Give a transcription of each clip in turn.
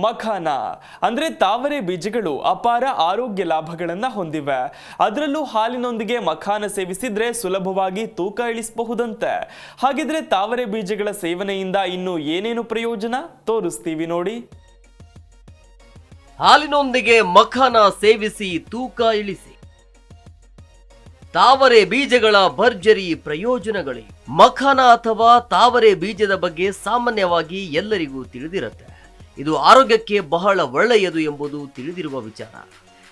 ಮಖಾನ ಅಂದ್ರೆ ತಾವರೆ ಬೀಜಗಳು ಅಪಾರ ಆರೋಗ್ಯ ಲಾಭಗಳನ್ನ ಹೊಂದಿವೆ. ಅದರಲ್ಲೂ ಹಾಲಿನೊಂದಿಗೆ ಮಖಾನ ಸೇವಿಸಿದ್ರೆ ಸುಲಭವಾಗಿ ತೂಕ ಇಳಿಸಬಹುದಂತೆ. ಹಾಗಿದ್ರೆ ತಾವರೆ ಬೀಜಗಳ ಸೇವನೆಯಿಂದ ಇನ್ನು ಏನೇನು ಪ್ರಯೋಜನ ತೋರಿಸ್ತೀವಿ ನೋಡಿ. ಹಾಲಿನೊಂದಿಗೆ ಮಖಾನ ಸೇವಿಸಿ ತೂಕ ಇಳಿಸಿ. ತಾವರೆ ಬೀಜಗಳ ಭರ್ಜರಿ ಪ್ರಯೋಜನಗಳೇ. ಮಖಾನ ಅಥವಾ ತಾವರೆ ಬೀಜದ ಬಗ್ಗೆ ಸಾಮಾನ್ಯವಾಗಿ ಎಲ್ಲರಿಗೂ ತಿಳಿದಿರುತ್ತೆ. ಇದು ಆರೋಗ್ಯಕ್ಕೆ ಬಹಳ ಒಳ್ಳೆಯದು ಎಂಬುದು ತಿಳಿದಿರುವ ವಿಚಾರ.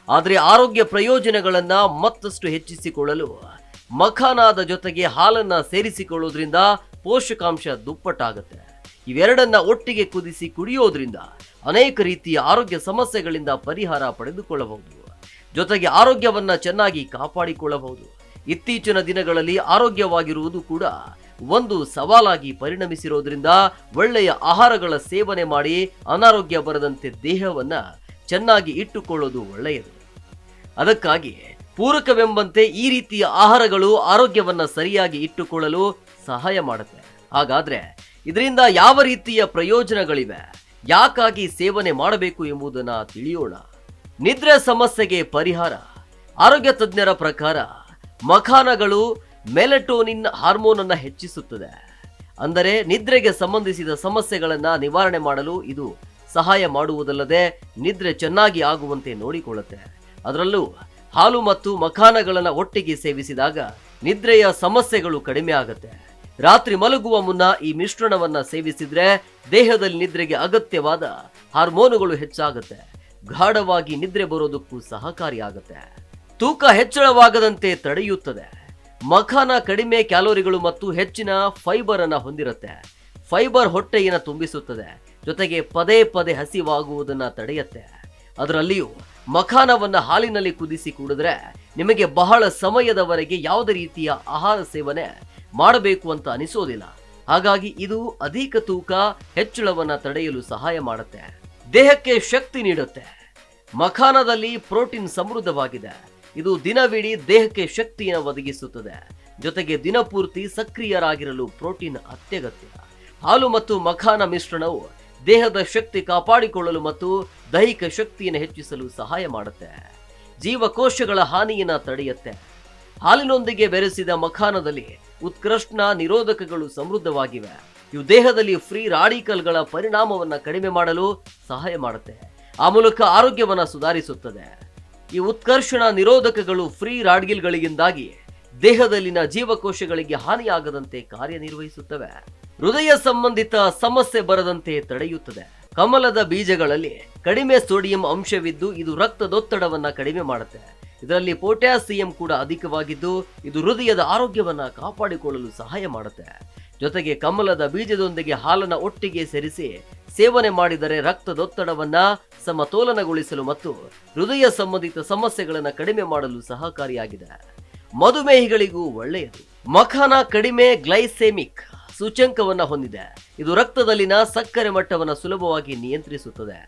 ಆದರೆ ಆರೋಗ್ಯ ಪ್ರಯೋಜನಗಳನ್ನ ಮತ್ತಷ್ಟು ಹೆಚ್ಚಿಸಿಕೊಳ್ಳಲು ಮಖಾನದ ಜೊತೆಗೆ ಹಾಲನ್ನ ಸೇರಿಸಿಕೊಳ್ಳೋದ್ರಿಂದ ಪೋಷಕಾಂಶ ದುಪ್ಪಟ್ಟಾಗುತ್ತೆ. ಇವೆರಡನ್ನ ಒಟ್ಟಿಗೆ ಕುದಿಸಿ ಕುಡಿಯೋದ್ರಿಂದ ಅನೇಕ ರೀತಿಯ ಆರೋಗ್ಯ ಸಮಸ್ಯೆಗಳಿಂದ ಪರಿಹಾರ ಪಡೆದುಕೊಳ್ಳಬಹುದು. ಜೊತೆಗೆ ಆರೋಗ್ಯವನ್ನ ಚೆನ್ನಾಗಿ ಕಾಪಾಡಿಕೊಳ್ಳಬಹುದು. ಇತ್ತೀಚಿನ ದಿನಗಳಲ್ಲಿ ಆರೋಗ್ಯವಾಗಿರುವುದು ಕೂಡ ಒಂದು ಸವಾಲಾಗಿ ಪರಿಣಮಿಸಿರೋದ್ರಿಂದ ಒಳ್ಳೆಯ ಆಹಾರಗಳ ಸೇವನೆ ಮಾಡಿ ಅನಾರೋಗ್ಯ ಬರದಂತೆ ದೇಹವನ್ನ ಚೆನ್ನಾಗಿ ಇಟ್ಟುಕೊಳ್ಳೋದು ಒಳ್ಳೆಯದು. ಅದಕ್ಕಾಗಿ ಪೂರಕವೆಂಬಂತೆ ಈ ರೀತಿಯ ಆಹಾರಗಳು ಆರೋಗ್ಯವನ್ನ ಸರಿಯಾಗಿ ಇಟ್ಟುಕೊಳ್ಳಲು ಸಹಾಯ ಮಾಡುತ್ತೆ. ಹಾಗಾದ್ರೆ ಇದರಿಂದ ಯಾವ ರೀತಿಯ ಪ್ರಯೋಜನಗಳಿವೆ, ಯಾಕಾಗಿ ಸೇವನೆ ಮಾಡಬೇಕು ಎಂಬುದನ್ನ ತಿಳಿಯೋಣ. ನಿದ್ರೆ ಸಮಸ್ಯೆಗೆ ಪರಿಹಾರ. ಆರೋಗ್ಯ ತಜ್ಞರ ಪ್ರಕಾರ ಮಖಾನಗಳು ಮೆಲಟೋನಿನ್ ಹಾರ್ಮೋನ್ ಅನ್ನ ಹೆಚ್ಚಿಸುತ್ತದೆ. ಅಂದರೆ ನಿದ್ರೆಗೆ ಸಂಬಂಧಿಸಿದ ಸಮಸ್ಯೆಗಳನ್ನ ನಿವಾರಣೆ ಮಾಡಲು ಇದು ಸಹಾಯ ಮಾಡುವುದಲ್ಲದೆ ನಿದ್ರೆ ಚೆನ್ನಾಗಿ ಆಗುವಂತೆ ನೋಡಿಕೊಳ್ಳುತ್ತೆ. ಅದರಲ್ಲೂ ಹಾಲು ಮತ್ತು ಮಖಾನಗಳನ್ನ ಒಟ್ಟಿಗೆ ಸೇವಿಸಿದಾಗ ನಿದ್ರೆಯ ಸಮಸ್ಯೆಗಳು ಕಡಿಮೆ ಆಗುತ್ತೆ. ರಾತ್ರಿ ಮಲಗುವ ಮುನ್ನ ಈ ಮಿಶ್ರಣವನ್ನ ಸೇವಿಸಿದ್ರೆ ದೇಹದಲ್ಲಿ ನಿದ್ರೆಗೆ ಅಗತ್ಯವಾದ ಹಾರ್ಮೋನುಗಳು ಹೆಚ್ಚಾಗುತ್ತೆ. ಗಾಢವಾಗಿ ನಿದ್ರೆ ಬರೋದಕ್ಕೂ ಸಹಕಾರಿಯಾಗುತ್ತೆ. ತೂಕ ಹೆಚ್ಚಳವಾಗದಂತೆ ತಡೆಯುತ್ತದೆ. ಮಖಾನ ಕಡಿಮೆ ಕ್ಯಾಲೋರಿಗಳು ಮತ್ತು ಹೆಚ್ಚಿನ ಫೈಬರ್ ಅನ್ನ ಹೊಂದಿರುತ್ತೆ. ಫೈಬರ್ ಹೊಟ್ಟೆಯನ್ನು ತುಂಬಿಸುತ್ತದೆ. ಜೊತೆಗೆ ಪದೇ ಪದೇ ಹಸಿವಾಗುವುದನ್ನ ತಡೆಯುತ್ತೆ. ಅದರಲ್ಲಿಯೂ ಮಖಾನವನ್ನ ಹಾಲಿನಲ್ಲಿ ಕುದಿಸಿ ಕುಡಿದ್ರೆ ನಿಮಗೆ ಬಹಳ ಸಮಯದವರೆಗೆ ಯಾವುದೇ ರೀತಿಯ ಆಹಾರ ಸೇವನೆ ಮಾಡಬೇಕು ಅಂತ ಅನಿಸೋದಿಲ್ಲ. ಹಾಗಾಗಿ ಇದು ಅಧಿಕ ತೂಕ ಹೆಚ್ಚಳವನ್ನ ತಡೆಯಲು ಸಹಾಯ ಮಾಡುತ್ತೆ. ದೇಹಕ್ಕೆ ಶಕ್ತಿ ನೀಡುತ್ತೆ. ಮಖಾನದಲ್ಲಿ ಪ್ರೋಟೀನ್ ಸಮೃದ್ಧವಾಗಿದೆ. ಇದು ದಿನವಿಡೀ ದೇಹಕ್ಕೆ ಶಕ್ತಿಯನ್ನು ಒದಗಿಸುತ್ತದೆ. ಜೊತೆಗೆ ದಿನಪೂರ್ತಿ ಸಕ್ರಿಯರಾಗಿರಲು ಪ್ರೋಟೀನ್ ಅತ್ಯಗತ್ಯ. ಹಾಲು ಮತ್ತು ಮಖಾನ ಮಿಶ್ರಣವು ದೇಹದ ಶಕ್ತಿ ಕಾಪಾಡಿಕೊಳ್ಳಲು ಮತ್ತು ದೈಹಿಕ ಶಕ್ತಿಯನ್ನು ಹೆಚ್ಚಿಸಲು ಸಹಾಯ ಮಾಡುತ್ತೆ. ಜೀವಕೋಶಗಳ ಹಾನಿಯನ್ನ ತಡೆಯುತ್ತೆ. ಹಾಲಿನೊಂದಿಗೆ ಬೆರೆಸಿದ ಮಖಾನದಲ್ಲಿ ಉತ್ಕೃಷ್ಟ ನಿರೋಧಕಗಳು ಸಮೃದ್ಧವಾಗಿವೆ. ಇವು ದೇಹದಲ್ಲಿ ಫ್ರೀ ರಾಡಿಕಲ್ಗಳ ಪರಿಣಾಮವನ್ನು ಕಡಿಮೆ ಮಾಡಲು ಸಹಾಯ ಮಾಡುತ್ತೆ. ಆ ಮೂಲಕ ಆರೋಗ್ಯವನ್ನ ಸುಧಾರಿಸುತ್ತದೆ. ಈ ಉತ್ಕರ್ಷಣ ನಿರೋಧಕಗಳು ಫ್ರೀ ರಾಡಿಕಲ್ಗಳಿಂದಾಗಿ ದೇಹದಲ್ಲಿನ ಜೀವಕೋಶಗಳಿಗೆ ಹಾನಿಯಾಗದಂತೆ ಕಾರ್ಯನಿರ್ವಹಿಸುತ್ತವೆ. ಹೃದಯ ಸಂಬಂಧಿತ ಸಮಸ್ಯೆ ಬರದಂತೆ ತಡೆಯುತ್ತದೆ. ಕಮಲದ ಬೀಜಗಳಲ್ಲಿ ಕಡಿಮೆ ಸೋಡಿಯಂ ಅಂಶವಿದ್ದು ಇದು ರಕ್ತದೊತ್ತಡವನ್ನ ಕಡಿಮೆ ಮಾಡುತ್ತೆ. ಇದರಲ್ಲಿ ಪೊಟ್ಯಾಸಿಯಂ ಕೂಡ ಅಧಿಕವಾಗಿದ್ದು ಇದು ಹೃದಯದ ಆರೋಗ್ಯವನ್ನ ಕಾಪಾಡಿಕೊಳ್ಳಲು ಸಹಾಯ ಮಾಡುತ್ತೆ. ಜೊತೆಗೆ ಕಮಲದ ಬೀಜದೊಂದಿಗೆ ಹಾಲನ್ನ ಒಟ್ಟಿಗೆ ಸೇರಿಸಿ ಸೇವನೆ ಮಾಡಿದರೆ ರಕ್ತದೊತ್ತಡವನ್ನ ಸಮತೋಲನಗೊಳಿಸಲು ಮತ್ತು ಹೃದಯ ಸಂಬಂಧಿತ ಸಮಸ್ಯೆಗಳನ್ನು ಕಡಿಮೆ ಮಾಡಲು ಸಹಕಾರಿಯಾಗಿದೆ. ಮಧುಮೇಹಿಗಳಿಗೂ ಒಳ್ಳೆಯದು. ಮಖಾನ ಕಡಿಮೆ ಗ್ಲೈಸೆಮಿಕ್ ಸೂಚ್ಯಂಕವನ್ನ ಹೊಂದಿದೆ. ಇದು ರಕ್ತದಲ್ಲಿನ ಸಕ್ಕರೆ ಮಟ್ಟವನ್ನು ಸುಲಭವಾಗಿ ನಿಯಂತ್ರಿಸುತ್ತದೆ.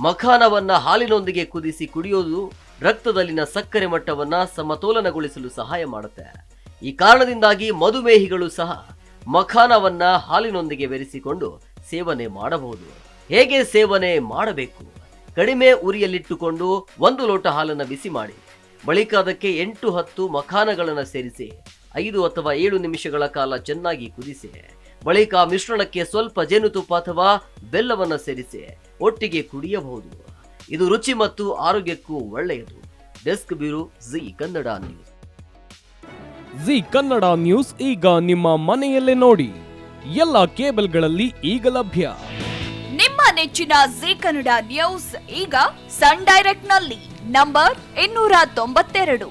ಮಖಾನವನ್ನ ಹಾಲಿನೊಂದಿಗೆ ಕುದಿಸಿ ಕುಡಿಯೋದು ರಕ್ತದಲ್ಲಿನ ಸಕ್ಕರೆ ಮಟ್ಟವನ್ನ ಸಮತೋಲನಗೊಳಿಸಲು ಸಹಾಯ ಮಾಡುತ್ತೆ. ಈ ಕಾರಣದಿಂದಾಗಿ ಮಧುಮೇಹಿಗಳು ಸಹ ಮಖಾನವನ್ನ ಹಾಲಿನೊಂದಿಗೆ ಬೆರೆಸಿಕೊಂಡು ಸೇವನೆ ಮಾಡಬಹುದು. ಹೇಗೆ ಸೇವನೆ ಮಾಡಬೇಕು? ಕಡಿಮೆ ಉರಿಯಲ್ಲಿಟ್ಟುಕೊಂಡು 1 ಲೋಟ ಹಾಲನ್ನು ಬಿಸಿ ಮಾಡಿ ಬಳಿಕ ಅದಕ್ಕೆ 8-10 ಮಖಾನಗಳನ್ನು ಸೇರಿಸಿ 5 ಅಥವಾ 7 ನಿಮಿಷಗಳ ಕಾಲ ಚೆನ್ನಾಗಿ ಕುದಿಸಿ ಬಳಿಕ ಮಿಶ್ರಣಕ್ಕೆ ಸ್ವಲ್ಪ ಜೇನುತುಪ್ಪ ಅಥವಾ ಬೆಲ್ಲವನ್ನು ಸೇರಿಸಿ ಒಟ್ಟಿಗೆ ಕುಡಿಯಬಹುದು. ಇದು ರುಚಿ ಮತ್ತು ಆರೋಗ್ಯಕ್ಕೂ ಒಳ್ಳೆಯದು. Desk bureau G Kannada news. G Kannada news ಈಗ ನಿಮ್ಮ ಮನೆಯಲ್ಲೇ ನೋಡಿ. ಎಲ್ಲ ಕೇಬಲ್ಗಳಲ್ಲಿ ಈಗ ಲಭ್ಯ. ನಿಮ್ಮ ನೆಚ್ಚಿನ ಜಿ ಕನ್ನಡ ನ್ಯೂಸ್ ಈಗ ಸನ್ ಡೈರೆಕ್ಟ್ ನಲ್ಲಿ number 292,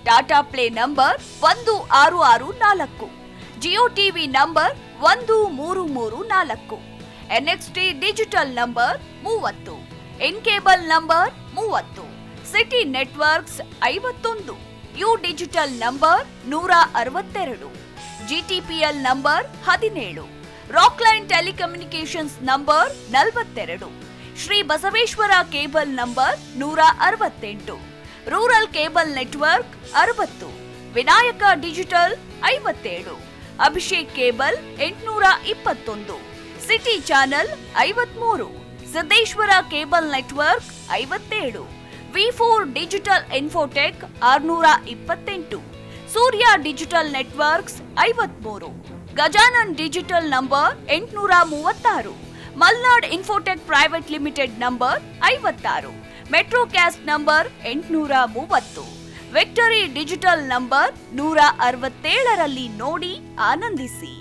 Tata play number 1664, Jio TV number 1334, NXT digital number 30, in cable number 30, city networks 51, U digital number 162, GTPL number 17, Rockline telecommunications number 42, Shri Basaveshwara cable number 168, rural cable network 60, Vinayaka digital 57, Abhishek cable 821, city channel 53, Siddeshwara cable network 57, V4 digital Infotech 628, Surya digital networks 53, Gajanan digital number 836, Malnad Infotech private limited number 56, Metrocast number 830, Victory digital number 167ರಲ್ಲಿ ನೋಡಿ ಆನಂದಿಸಿ.